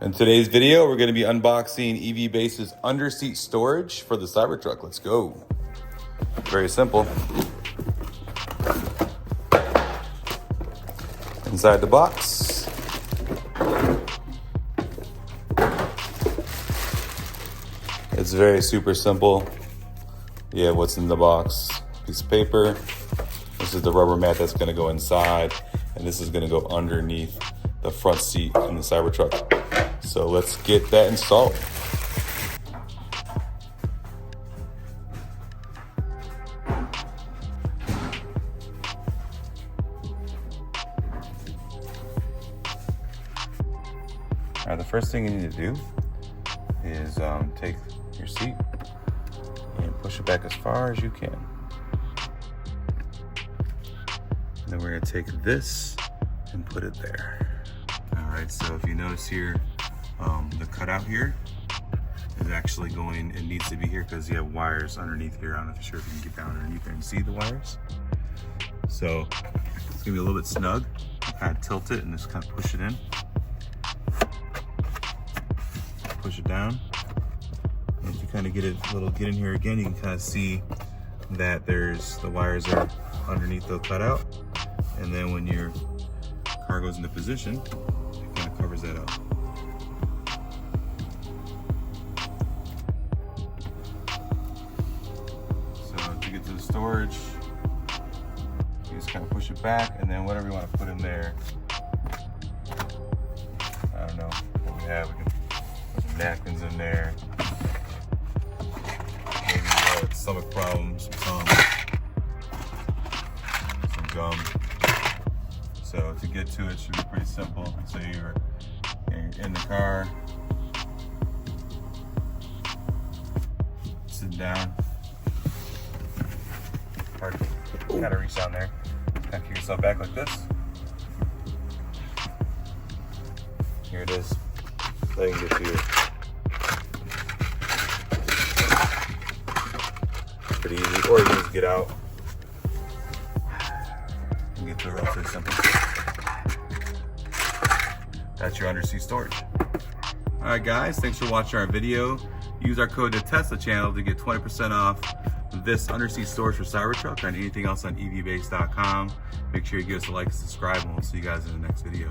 In today's video, we're going to be unboxing EV Base's underseat storage for the Cybertruck. Let's go. Very simple. Inside the box, it's very super simple. You have what's in the box: piece of paper. This is the rubber mat that's going to go inside, and this is going to go underneath the front seat in the Cybertruck. So let's get that installed. All right, the first thing you need to do is take your seat and push it back as far as you can. And then we're gonna take this and put it there. All right, so if you notice here, the cutout here is actually going, it needs to be here because you have wires underneath here. I don't know if you can get down underneath there and see the wires. So it's gonna be a little bit snug. You kind of tilt it and just kind of push it in. Push it down. And if you kind of get in here again, you can kind of see that the wires are underneath the cutout. And then when your car goes into position, it kind of covers that up. So to get to the storage, you just kind of push it back, and then whatever you want to put in there. I don't know what we have. We can put some napkins in there. Maybe stomach problems, some gum. So to get to it should be pretty simple. So you're in the car, sit down, hard to kind of reach down there, kind of kick yourself back like this. Here it is. So you can get to it. Pretty easy, or you can just get out and get to it relatively simple. That's your underseat storage. All right, guys, thanks for watching our video. Use our code to test the channel to get 20% off this underseat storage for Cybertruck and anything else on evbase.com. Make sure you give us a like and subscribe, and we'll see you guys in the next video.